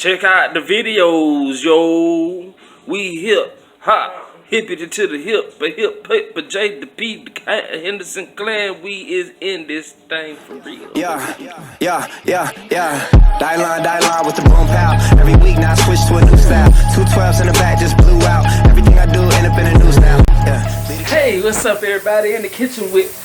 Check out the videos, yo. We hip, hop, hippity to the hip, but JP the Henderson clan, we is in this thing for real. Yeah. Die line with the boom pow. Every week now I switch to a new style. 212s in the back just blew out. Everything I do end up in the news now. Yeah. Hey, what's up, everybody? In the kitchen with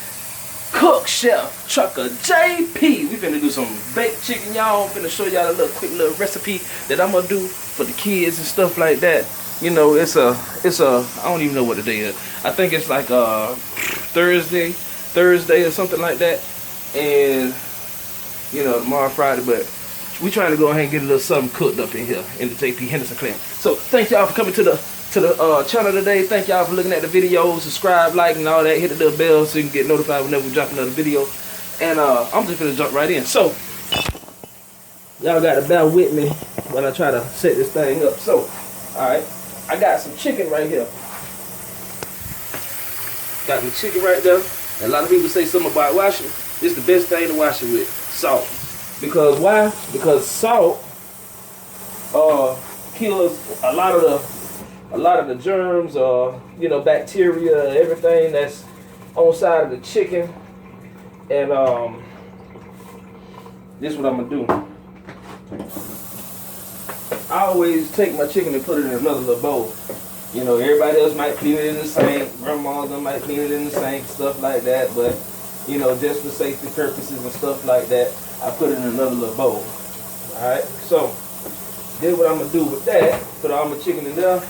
Cook Chef JP. We finna do some baked chicken, y'all. I'm finna show y'all a quick little recipe that I'm gonna do for the kids and stuff like that. You know, it's a I don't even know what the day is. I think it's like Thursday or something like that. And you know, tomorrow Friday, but we trying to go ahead and get a little something cooked up in here in the JP Henderson clan. So thank y'all for coming to the channel today. Thank y'all for looking at the videos. Subscribe, like, and all that. Hit the little bell so you can get notified whenever we drop another video. And I'm just gonna jump right in. So y'all got to bear with me when I try to set this thing up. So, all right, I got some chicken right here. Got some chicken right there. And a lot of people say something about washing. This is the best thing to wash it with, salt. Because why? Because salt kills a lot of the germs, you know, bacteria, everything that's on side of the chicken. And this is what I'm gonna do. I always take my chicken and put it in another little bowl. You know, everybody else might clean it in the sink, grandmas might clean it in the sink, stuff like that. But you know, just for safety purposes and stuff like that, I put it in another little bowl. All right. So then what I'm gonna do with that? Put all my chicken in there.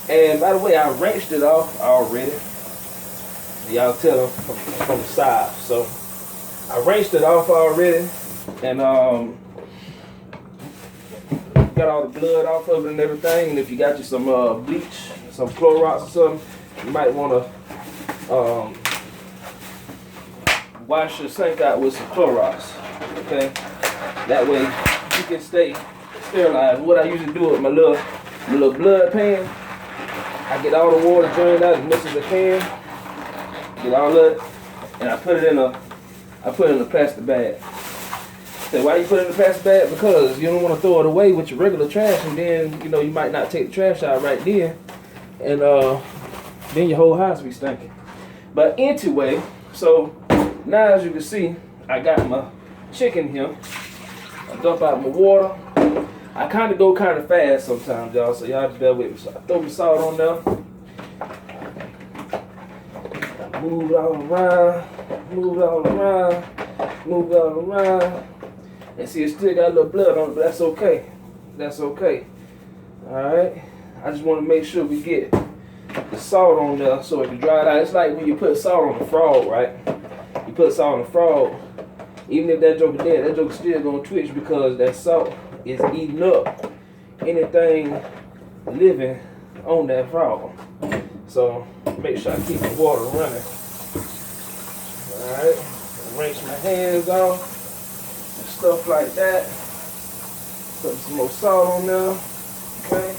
And by the way, I rinsed it off already. Y'all tell them from the side. So I rinsed it off already, and got all the blood off of it and everything. And if you got you some bleach, some Clorox or something, you might want to wash your sink out with some Clorox. Okay, that way you can stay sterilized. What I usually do with my little blood pan, I get all the water drained out as much as I can. Get all of it, and I put it in a plastic bag. So why you put it in a plastic bag? Because you don't want to throw it away with your regular trash, and then you know you might not take the trash out right then, and then your whole house be stinking. But anyway, so now as you can see, I got my chicken here. I dump out my water. I kind of go kind of fast sometimes, y'all, so y'all just bear with me. So I throw my salt on there. Move it all around, move it all around, move it all around. And see, it still got a little blood on it, but that's okay. That's okay. Alright? I just want to make sure we get the salt on there so it can dry it out. It's like when you put salt on the frog, right? You put salt on the frog, even if that joker dead, that joker still gonna twitch because that salt is eating up anything living on that frog. So make sure I keep the water running. Alright, rinse my hands off and stuff like that. Put some more salt on there. Okay.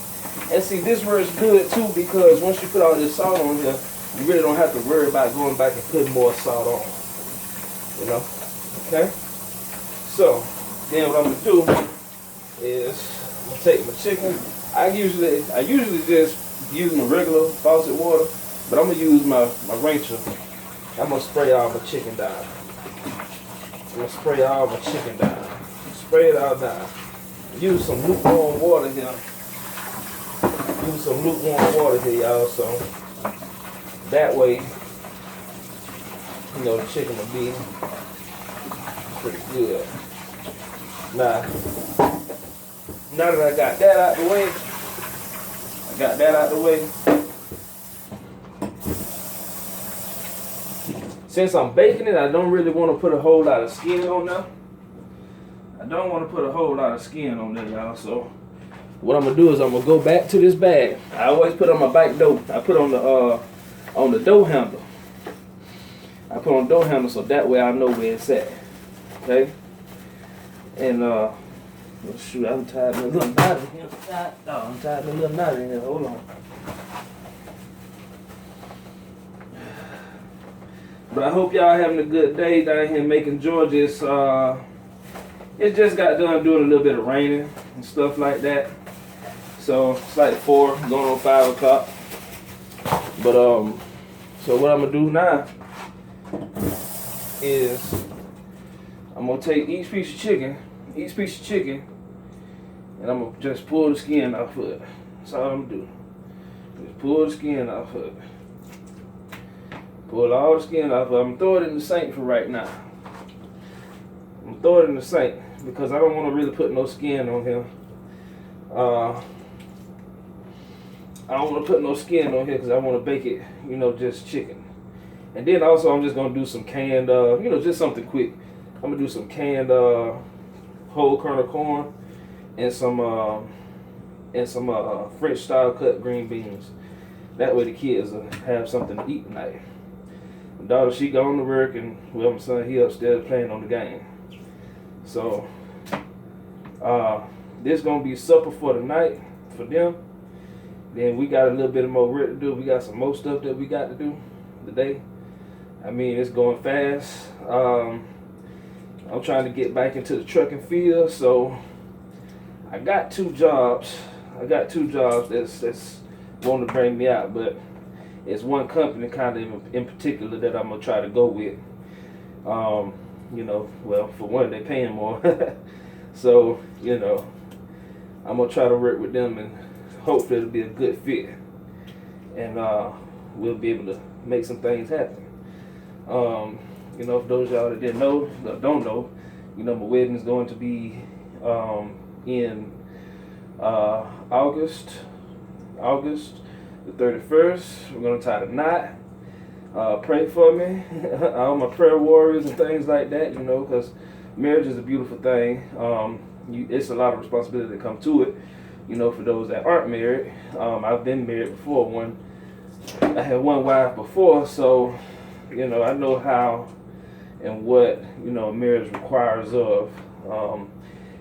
And see, this works good too because once you put all this salt on here, you really don't have to worry about going back and putting more salt on. You know? Okay? So then what I'm gonna do is I'm gonna take my chicken. I usually just use my regular faucet water, but I'm gonna use my rinser. I'm gonna spray all my chicken down. I'm gonna spray all my chicken down. Spray it all down. Use some lukewarm water here. Use some lukewarm water here, y'all. So that way, you know, the chicken will be pretty good. Now that I got that out the way, since I'm baking it, I don't really want to put a whole lot of skin on there. Y'all. So what I'm gonna do is I'm gonna go back to this bag. I always put on my back dough. I put on the dough handle. I put on the dough handle so that way I know where it's at. Okay. And oh, shoot, I'm tired of a little knot in here. I'm tired of a little knot in here. Hold on. But I hope y'all having a good day down here in Macon, Georgia. It's It just got done doing a little bit of raining and stuff like that. So it's like 4, going on 5 o'clock. But so what I'm gonna do now is I'm gonna take each piece of chicken, and I'm gonna just pull the skin off of it. That's all I'm gonna do. Just pull the skin off of it. Pull all the skin off of it. I'm gonna throw it in the sink for right now. I'm gonna throw it in the sink because I don't want to really put no skin on here. I don't want to put no skin on here because I want to bake it, you know, just chicken. And then also I'm just going to do some canned, you know, just something quick. I'm going to do some canned whole kernel corn and some French style cut green beans. That way the kids will have something to eat tonight. My daughter, she gone to work, and well, my son, he upstairs playing on the game. So this is going to be supper for the night for them. Then we got a little bit more work to do. We got some more stuff that we got to do today. I mean, it's going fast. I'm trying to get back into the trucking field, so I got 2 jobs. That's wanting to bring me out, but it's one company kind of in particular that I'm gonna try to go with. You know, well, for one, they paying more, so you know, I'm gonna try to work with them and hopefully it'll be a good fit, and we'll be able to make some things happen. You know, for those of y'all that didn't know, that don't know, you know, my wedding is going to be in August the 31st. We're going to tie the knot. Pray for me, all my prayer warriors and things like that, you know, because marriage is a beautiful thing. It's a lot of responsibility that comes to it. You know, for those that aren't married, I've been married before. I had one wife before, so you know, I know how and what, you know, marriage requires of.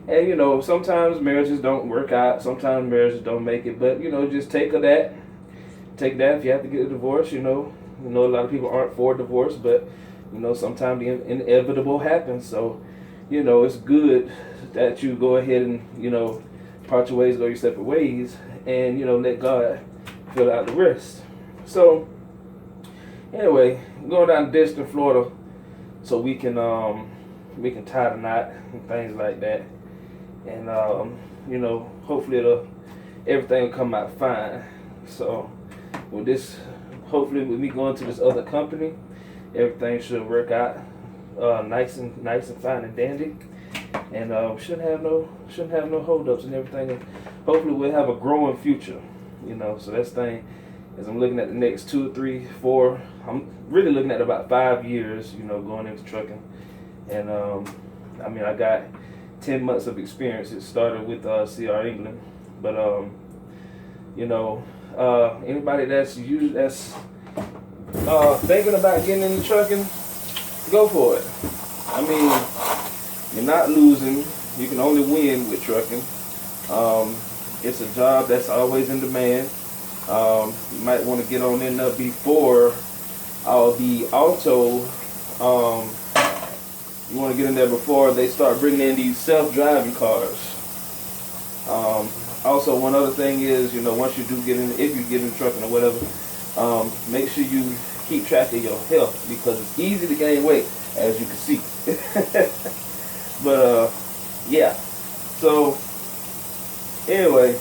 And you know, sometimes marriages don't work out, sometimes marriages don't make it, but you know, just take that if you have to get a divorce. You know, a lot of people aren't for divorce, but you know, sometimes the inevitable happens. So you know, it's good that you go ahead and, you know, part your ways, go your separate ways, and you know, let God fill out the rest. So anyway, I'm going down to Destin, Florida, so we can tie the knot and things like that, and you know, hopefully everything will come out fine. So with this, hopefully with me going to this other company, everything should work out nice and fine and dandy. And shouldn't have no holdups and everything. And hopefully we'll have a growing future, you know. So that's the thing, as I'm looking at the next 2, 3, 4. I'm really looking at about 5 years, you know, going into trucking. And I mean, I got 10 months of experience. It started with CR England, but you know, anybody that's thinking about getting into trucking, go for it. I mean, you're not losing. You can only win with trucking. It's a job that's always in demand. You might want to get on in there before the auto. You want to get in there before they start bringing in these self-driving cars. Also, one other thing is, you know, once you do get in, if you get in trucking or whatever, make sure you keep track of your health, because it's easy to gain weight, as you can see. But yeah, so anyway,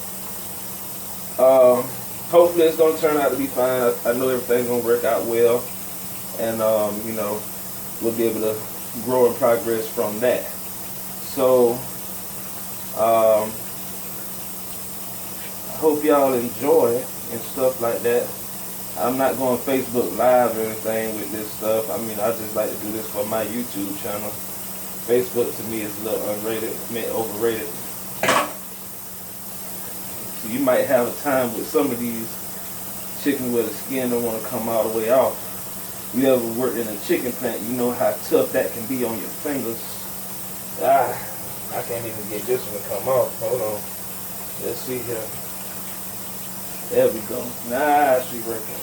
hopefully it's gonna turn out to be fine. I know everything's gonna work out well, and you know, we'll be able to grow and progress from that. So I hope y'all enjoy and stuff like that. I'm not going Facebook Live or anything with this stuff. I mean, I just like to do this for my YouTube channel. Facebook to me is a little overrated. So you might have a time with some of these chickens where the skin don't want to come all the way off. You ever worked in a chicken plant, you know how tough that can be on your fingers. I can't even get this one to come off. Hold on. Let's see here. There we go. Nicely working.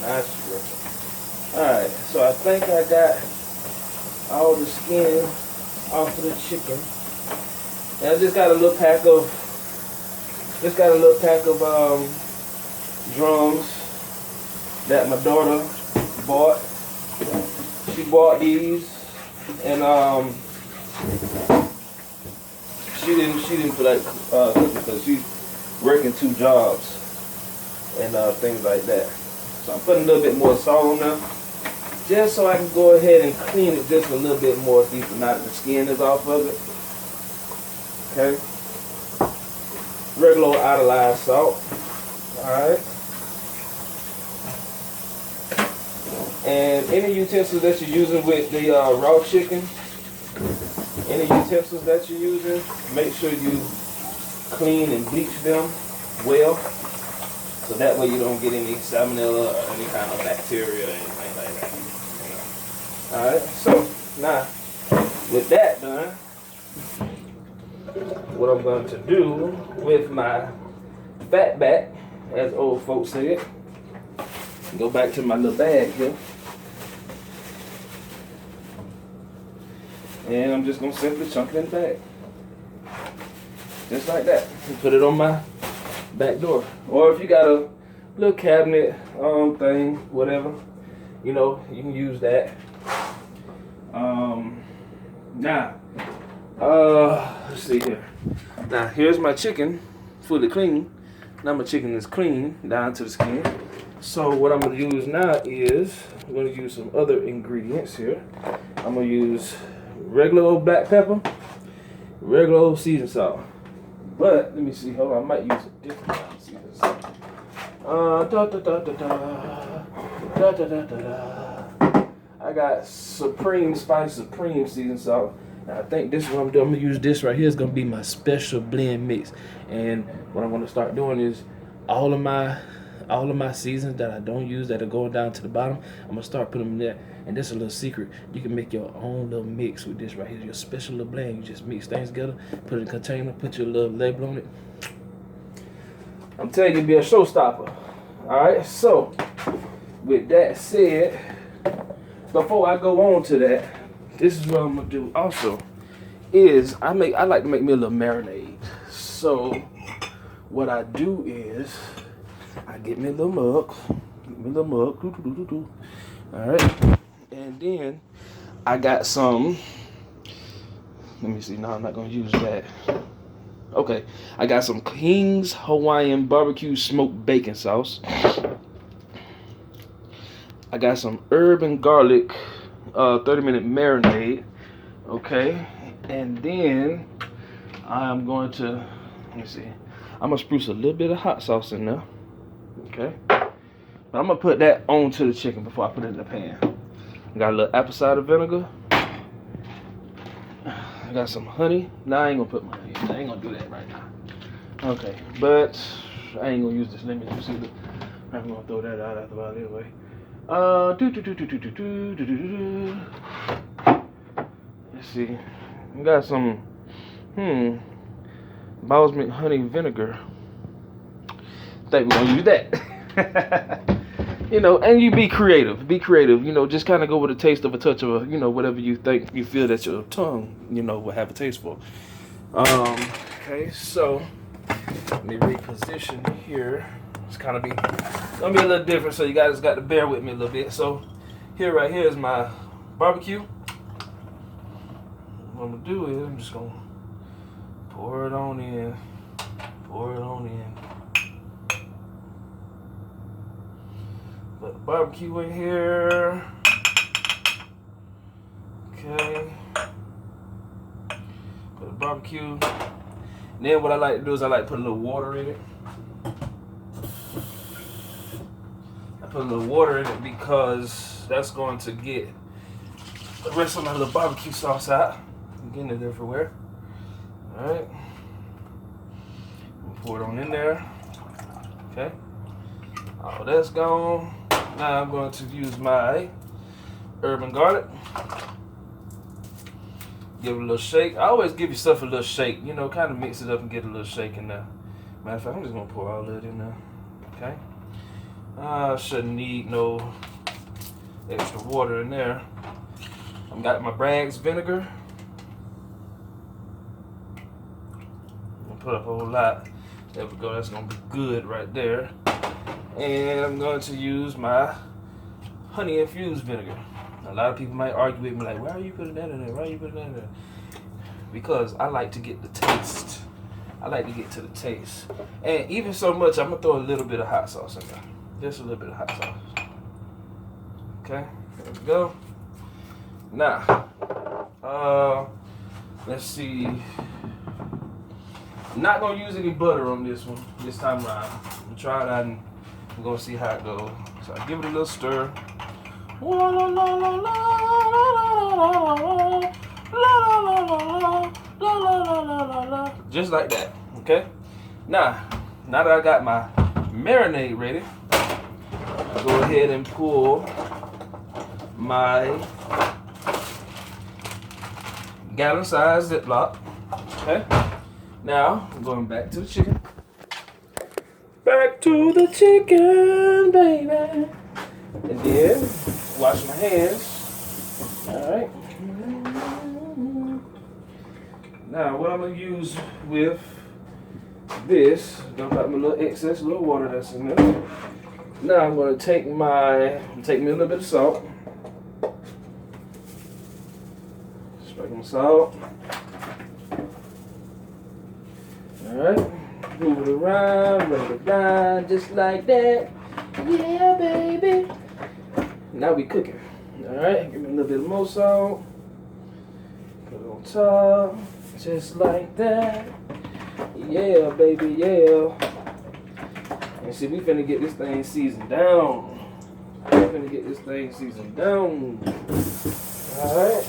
Alright, so I think I got all the skin off of the chicken. And I just got a little pack of drums that my daughter bought. She bought these, and she didn't feel like cooking because she's working 2 jobs and things like that. So I'm putting a little bit more salt on there, just so I can go ahead and clean it just a little bit more deeper now that the skin is off of it. Okay. Regular iodized salt. Alright. And any utensils that you're using with the raw chicken, any utensils that you're using, make sure you clean and bleach them well, so that way you don't get any salmonella or any kind of bacteria or anything like that. Alright, so now with that done, what I'm going to do with my fat back, as old folks said, go back to my little bag here. And I'm just going to simply chunk it in the bag. Just like that. And put it on my back door. Or if you got a little cabinet thing, whatever, you know, you can use that. Now, let's see here. Now, here's my chicken, fully clean. Now my chicken is clean down to the skin. So what I'm going to use now is, I'm going to use some other ingredients here. I'm going to use regular old black pepper, regular old seasoned salt. But, let me see, hold on, I might use a different kind of seasoned salt. I got Supreme Spice, Supreme seasoned salt. Now, I think this is what I'm doing. I'm going to use this right here. It's going to be my special blend mix. And what I'm going to start doing is all of my seasons that I don't use that are going down to the bottom, I'm going to start putting them in there. And this is a little secret. You can make your own little mix with this right here. Your special little blend. You just mix things together, put it in a container, put your little label on it. I'm telling you, it'll be a showstopper. Alright, so with that said, before I go on to that, this is what I'm gonna do also is I like to make me a little marinade. So what I do is I get me a little mug. Alright. And then I got some, let me see, no, I'm not gonna use that. Okay, I got some King's Hawaiian barbecue smoked bacon sauce. I got some herb and garlic 30-minute marinade. Okay, and then I'm going to, let me see, I'm gonna spruce a little bit of hot sauce in there. Okay, but I'm gonna put that onto the chicken before I put it in the pan. I got a little apple cider vinegar. I got some honey. Nah, I ain't gonna put my honey. I ain't gonna do that right now. Okay, but I ain't gonna use this lemon juice either. I'm gonna throw that out after a while anyway. Let's see. We got some balsamic honey vinegar. I think we're gonna use that. You know, and you be creative. Be creative. You know, just kind of go with a taste of a touch of a, you know, whatever you think you feel that your tongue, you know, will have a taste for. Okay, so let me reposition here. It's gonna be a little different, so you guys got to bear with me a little bit. So right here is my barbecue. What I'm gonna do is I'm just gonna pour it on in. Put the barbecue in here. Okay. Put the barbecue. And then what I like to do is I like to put a little water in it. I put a little water in it because that's going to get the rest of my little barbecue sauce out. I'm getting it everywhere. Alright. Pour it on in there. Okay. All that's gone. Now I'm going to use my herb and garlic. Give it a little shake. I always give yourself a little shake. You know, kind of mix it up and get a little shake in there. Matter of fact, I'm just going to pour all of it in there. Okay. I shouldn't need no extra water in there. I've got my Bragg's vinegar. put a whole lot. There we go. That's gonna be good right there. And I'm going to use my honey infused vinegar. A lot of people might argue with me like, why are you putting that in there? Why are you putting that in there? Because I like to get the taste. I like to get to the taste. And even so much, I'm gonna throw a little bit of hot sauce in there. Just a little bit of hot sauce. Okay, there we go. Now, let's see. I'm not gonna use any butter on this one this time around. I'm gonna try it out and we're gonna see how it goes. So I give it a little stir. Just like that. Okay. Now that I got my marinade ready, I'll go ahead and pull my gallon-sized Ziploc. Okay. Now I'm going back to the chicken. Back to the chicken, baby. And then wash my hands. All right. Now what I'm gonna use with this, dump out my little excess little water that's in there. Now I'm gonna take me a little bit of salt. Sprinkle my salt. Alright. Move it around, bring it down, just like that. Yeah, baby. Now we cooking. Alright, give me a little bit more salt. Put it on top, just like that. Yeah, baby, yeah. And see, we finna get this thing seasoned down. Alright.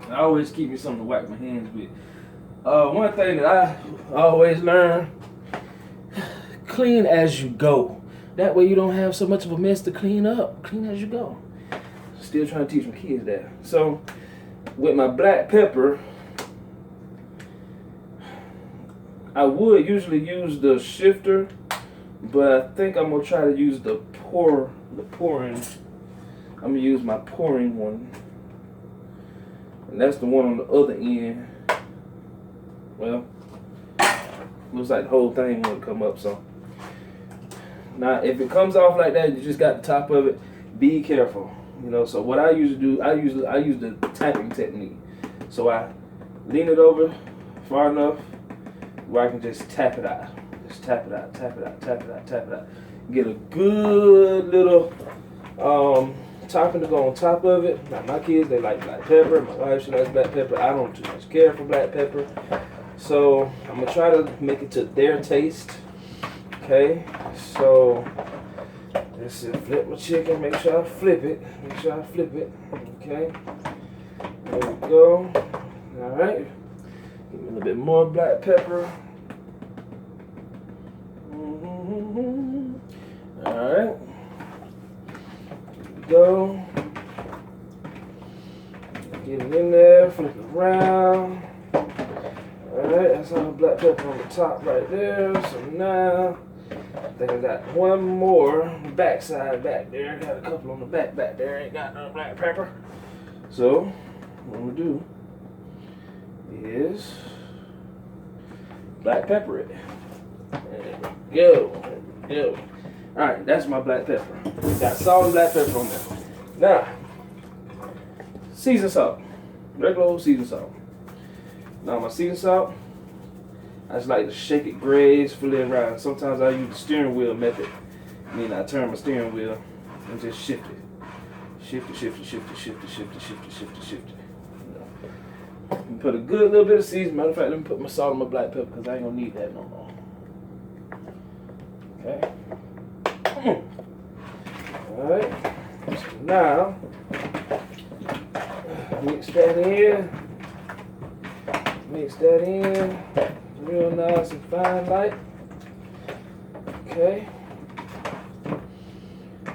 I always keep me something to wipe my hands with. One thing that I always learn, clean as you go. That way you don't have so much of a mess to clean up. Clean as you go. Still trying to teach my kids that. So, with my black pepper, I would usually use the shifter, but I think I'm gonna try to use the pouring. I'm gonna use my pouring one. And that's the one on the other end. Well, looks like the whole thing won't come up, so. Now, if it comes off like that, you just got the top of it, be careful. You know, so what I usually do, I use the tapping technique. So I lean it over far enough where I can just tap it out. Just tap it out, tap it out, tap it out, tap it out. Get a good little topping to go on top of it. Now my kids, they like black pepper. My wife, she likes black pepper. I don't too much care for black pepper. So I'm gonna try to make it to their taste. Okay, so let's see, flip my chicken, make sure I flip it. Okay, there we go. Alright, give me a little bit more black pepper. Alright, here we go. Get it in there, flip it around. Alright, that's all the black pepper on the top right there. So now, I think I got one more on the back side back there. Got a couple on the back there. Ain't got no black pepper. So, what I'm gonna do is black pepper it. There we go. Alright, that's my black pepper. Got salt and black pepper on there. Now, seasoned salt. Regular old seasoned salt. Now my seasoned salt, I just like to shake it gracefully around. Sometimes I use the steering wheel method. I turn my steering wheel and just shift it. Shift it. And put a good little bit of seasoning. Matter of fact, let me put my salt and my black pepper because I ain't gonna need that no more. Okay. Alright. So now, mix that in. Real nice and fine like. Okay.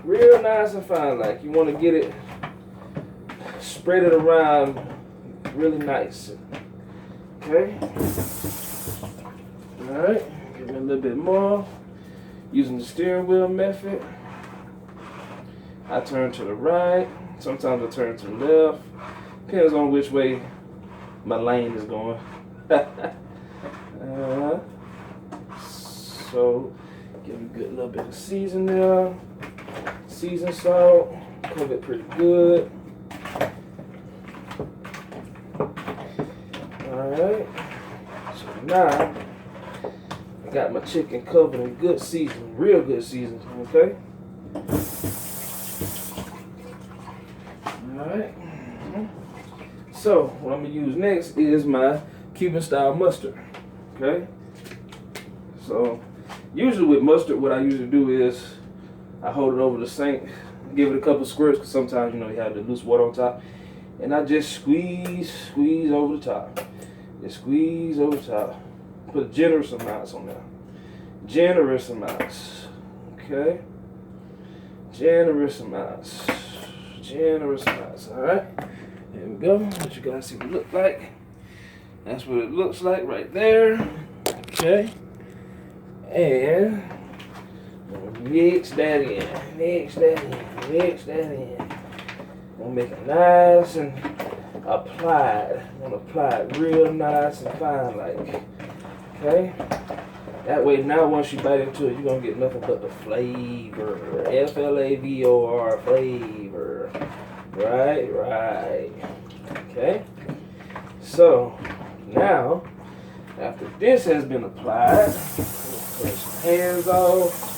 Real nice and fine like. You want to get it, spread it around really nice. Okay. Alright. Give me a little bit more. Using the steering wheel method. I turn to the right. Sometimes I turn to the left. Depends on which way my lane is going. So give it a good little bit of season there. Season salt. Cover it pretty good. Alright. So now I got my chicken covered in good seasoning, real good seasoning, okay? Alright. So what I'm gonna use next is my Cuban style mustard. Okay? So usually with mustard, what I usually do is I hold it over the sink, give it a couple squirts, because sometimes, you know, you have the loose water on top, and I just squeeze over the top. Just squeeze over the top. Put generous amounts on there. Generous amounts. Okay? Generous amounts. Generous amounts. Alright? There we go. Let you guys see what it looks like. That's what it looks like right there. Okay? And mix that in. Mix that in. Mix that in. We'll make it nice and applied. I'm gonna apply it real nice and fine like. Okay? That way now once you bite into it, you're gonna get nothing but the flavor. F-L-A-V-O-R, flavor. Right. Okay? So now, after this has been applied, clean some hands off.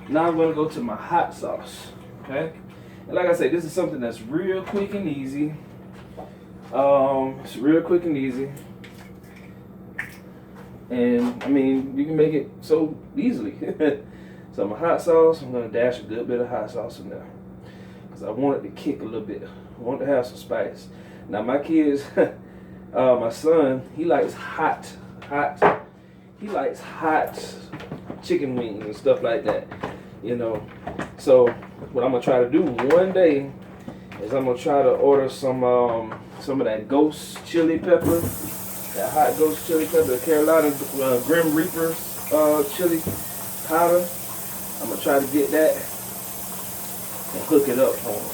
Now I'm gonna go to my hot sauce. Okay? And like I said, this is something that's real quick and easy. It's real quick and easy. And I mean, you can make it so easily. So my hot sauce, I'm gonna dash a good bit of hot sauce in there. Because I want it to kick a little bit. I want it to have some spice. Now my kids, my son, he likes hot. He likes hot chicken wings and stuff like that. You know. So what I'm gonna try to do one day is I'm gonna try to order some of that ghost chili pepper, that hot ghost chili pepper, the Carolina Grim Reaper chili powder. I'm gonna try to get that and hook it up for him.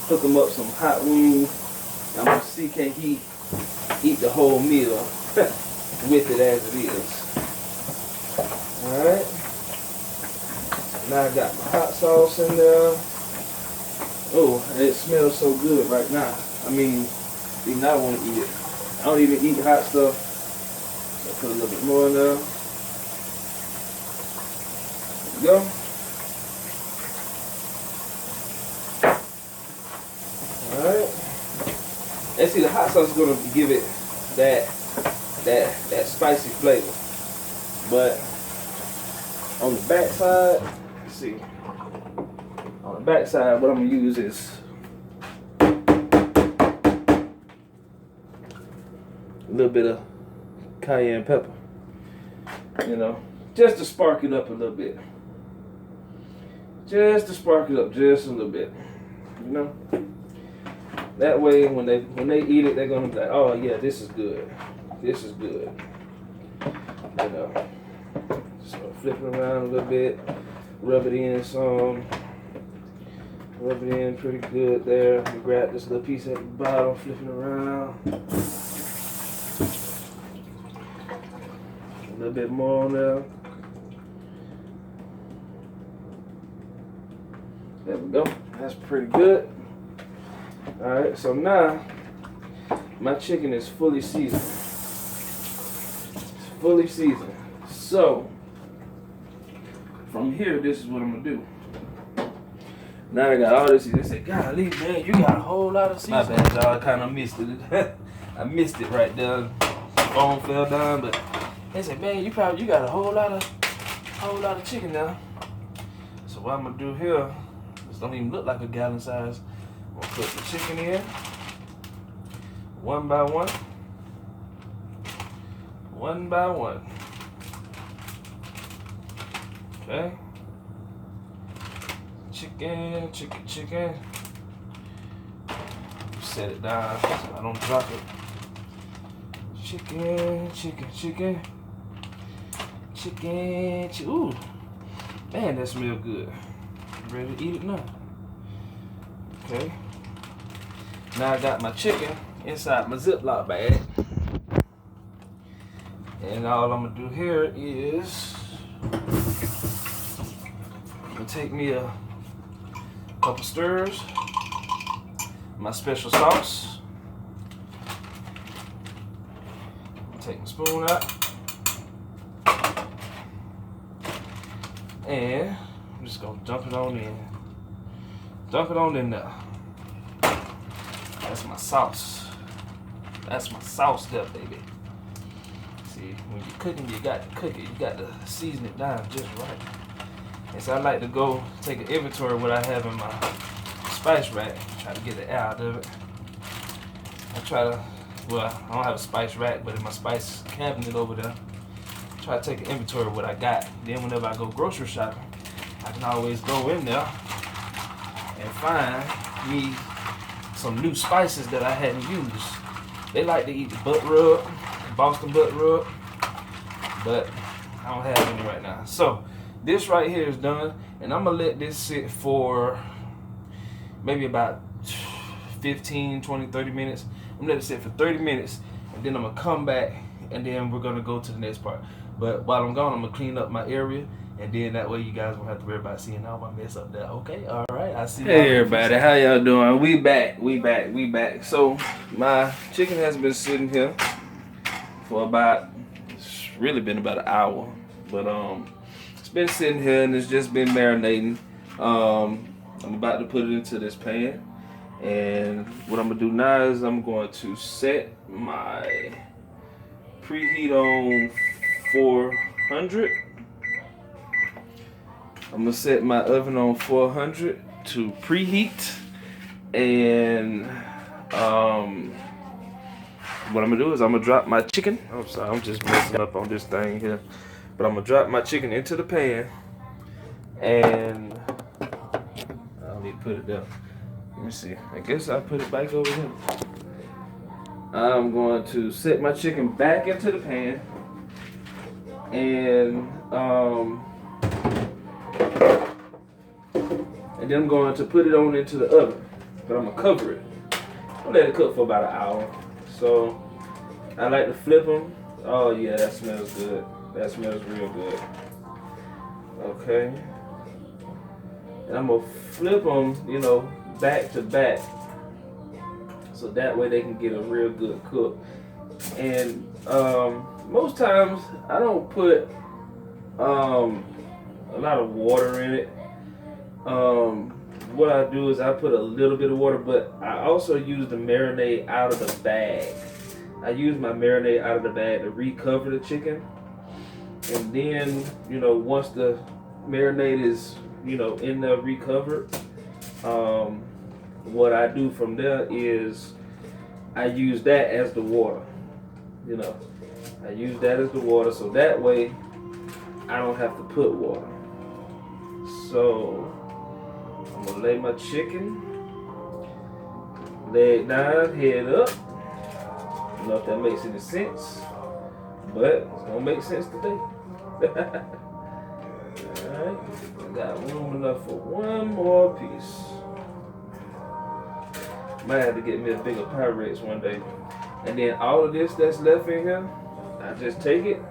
Hook him up some hot wings. I'm gonna see can he eat the whole meal with it as it is. Alright. Now I got my hot sauce in there. Oh, and it smells so good right now. I mean, even I want to eat it. I don't even eat hot stuff. So I put a little bit more in there. There we go. Alright. And see, the hot sauce is going to give it that spicy flavor. But on the back side, let's see. On the back side, what I'm going to use is a little bit of cayenne pepper. You know, just to spark it up a little bit. Just to spark it up just a little bit. You know? That way, when they eat it, they're gonna be like, "Oh yeah, this is good. This is good." You know. So flip it around a little bit, rub it in some, rub it in pretty good there. You grab this little piece at the bottom, flip it around. A little bit more on there. There we go. That's pretty good. Alright, so now my chicken is fully seasoned. It's fully seasoned. So from here, this is what I'm gonna do. Now I got all this. They said, "Golly, man, you got a whole lot of seasoning." My bad, y'all. I kind of missed it. I missed it right there. The phone fell down, but they said, "Man, you got a whole lot of chicken now." So what I'm gonna do here, this don't even look like a gallon size. I'm gonna put the chicken in one by one. One by one. Okay. Chicken. Set it down so I don't drop it. Chicken. Ooh. Man, that smells good. Ready to eat it now. Okay. Now I got my chicken inside my Ziploc bag. And all I'm gonna do here is I'm gonna take me a couple stirs, my special sauce. Take my spoon out. And I'm just gonna dump it on in. Dump it on in there. That's my sauce. That's my sauce there, baby. See, when you're cooking, you got to cook it. You got to season it down just right. And so I like to go take an inventory of what I have in my spice rack. Try to get it out of it. I try to, well, I don't have a spice rack, but in my spice cabinet over there, try to take an inventory of what I got. Then whenever I go grocery shopping, I can always go in there and find me some new spices that I hadn't used. They like to eat the butt rub, Boston butt rub, but I don't have any right now. So this right here is done, and I'm gonna let this sit for maybe about 15, 20, 30 minutes. I'm gonna let it sit for 30 minutes, and then I'm gonna come back, and then we're gonna go to the next part. But while I'm gone, I'm gonna clean up my area, and then that way you guys won't have to worry about seeing all my mess up there. Okay, all right. I see. Hey everybody, how y'all doing? We back. So my chicken has been sitting here for about, it's really been about an hour, but it's been sitting here and it's just been marinating. I'm about to put it into this pan, and what I'm gonna do now is I'm going to set my preheat on 400. I'm gonna set my oven on 400 to preheat, and what I'm gonna do is I'm gonna drop my chicken. I'm sorry, I'm just messing up on this thing here, but I'm gonna drop my chicken into the pan, and I'll need to put it there. Let me see. I guess I'll put it back over here. I'm going to set my chicken back into the pan, and then I'm going to put it on into the oven, but I'm gonna cover it. I'll let it cook for about an hour. So I like to flip them. Oh yeah, that smells good. That smells real good. Okay. And I'm gonna flip them, you know, back to back, so that way they can get a real good cook. And most times I don't put a lot of water in it. What I do is I put a little bit of water, but I also use the marinade out of the bag. I use my marinade out of the bag to recover the chicken, and then, you know, once the marinade is, you know, in there recovered, what I do from there is I use that as the water. You know, I use that as the water, so that way I don't have to put water. So I'm gonna lay my chicken, leg down, head up. I don't know if that makes any sense, but it's gonna make sense today. Alright, I got room enough for one more piece. Might have to get me a bigger Pyrex one day. And then all of this that's left in here, I just take it.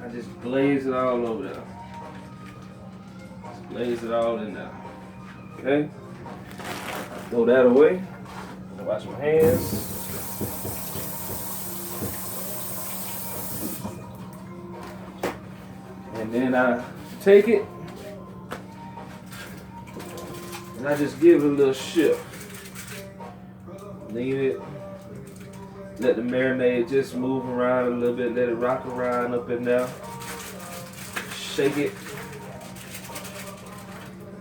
I just glaze it all over there. Just glaze it all in there. Okay? Throw that away. Wash my hands. And then I take it and I just give it a little shift. Leave it. Let the marinade just move around a little bit. Let it rock around up in there. Shake it.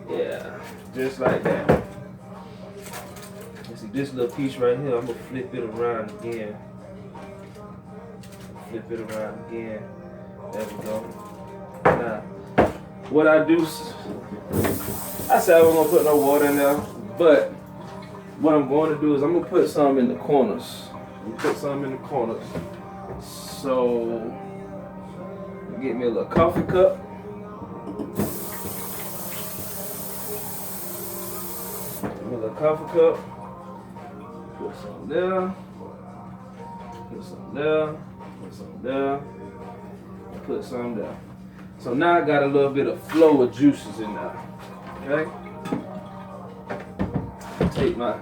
Yeah, just like that. You see this little piece right here, I'm gonna flip it around again. Flip it around again. There we go. Now, what I do, I said I wasn't gonna put no water in there, but what I'm going to do is I'm gonna put some in the corners. Put some in the corners. So, get me a little coffee cup. Another coffee cup. Put some there. Put some there. Put some there. Put some there. So now I got a little bit of flow of juices in there. Okay? Take my,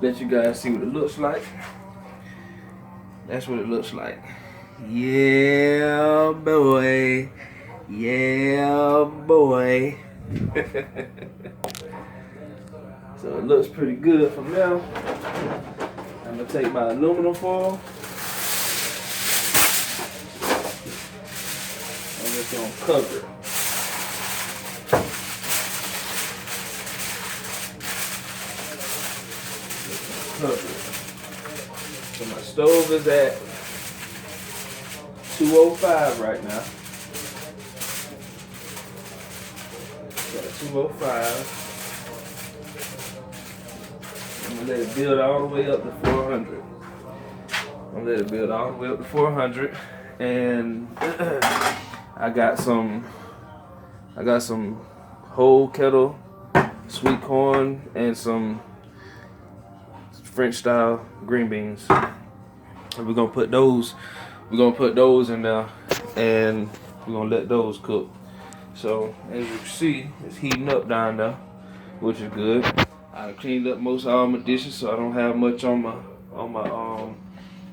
let you guys see what it looks like. That's what it looks like. Yeah, boy. Yeah, boy. So it looks pretty good from now. I'm gonna take my aluminum foil. I'm just gonna cover it. Cover it. So my stove is at 205 right now. Got 205. I'm gonna let it build all the way up to 400. I'm gonna let it build all the way up to 400, and I got some whole kettle sweet corn and some French style green beans. And we're gonna put those in there, and we're gonna let those cook. So as you can see, it's heating up down there, which is good. I cleaned up most of all my dishes, so I don't have much on my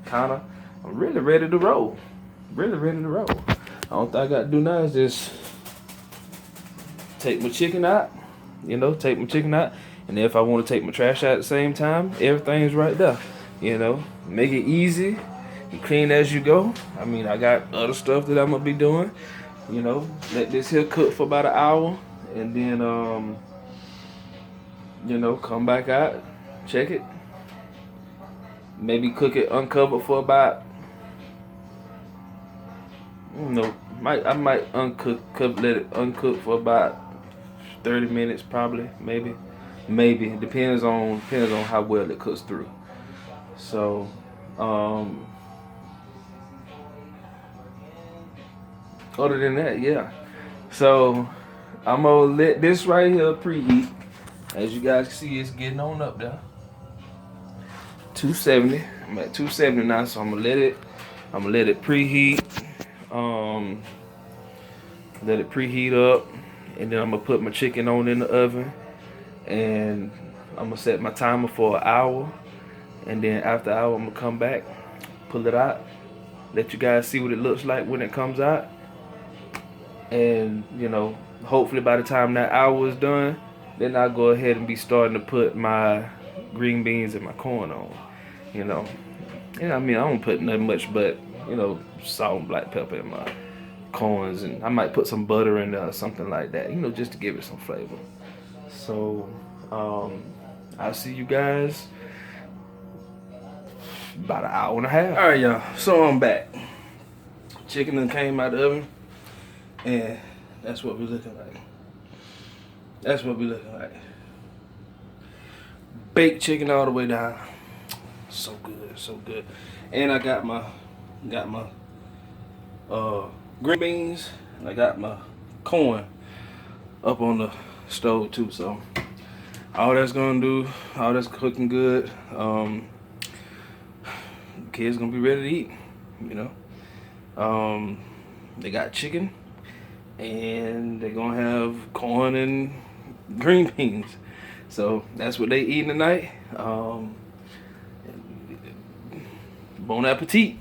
counter. I'm really ready to roll. Really ready to roll. All I gotta do now is just take my chicken out. Take my chicken out. And if I want to take my trash out at the same time, everything's right there. Make it easy. You clean as you go. I mean, I got other stuff that I'm gonna be doing. Let this here cook for about an hour, and then come back out, check it. Maybe cook it uncovered for about, I might let it uncook for about 30 minutes, probably, maybe. It depends on how well it cooks through. So, other than that, yeah. So I'm gonna let this right here preheat. As you guys can see, it's getting on up there. 270. I'm at 270 now, so I'm gonna let it preheat. Let it preheat up, and then I'm gonna put my chicken on in the oven, and I'm gonna set my timer for an hour, and then after an hour I'm gonna come back, pull it out, let you guys see what it looks like when it comes out, and hopefully by the time that hour is done, then I'll go ahead and be starting to put my green beans and my corn on. I don't put nothing much but, salt and black pepper in my corns, and I might put some butter in there or something like that, just to give it some flavor. So, I'll see you guys about an hour and a half. All right, y'all, so I'm back. Chicken done came out of the oven, and that's what we're looking like. Baked chicken all the way down. So good, so good. And I got my green beans, and I got my corn up on the stove too. So all that's cooking good. Kids gonna be ready to eat. They got chicken, and they're gonna have corn and green beans. So that's what they eating tonight. Bon appetit.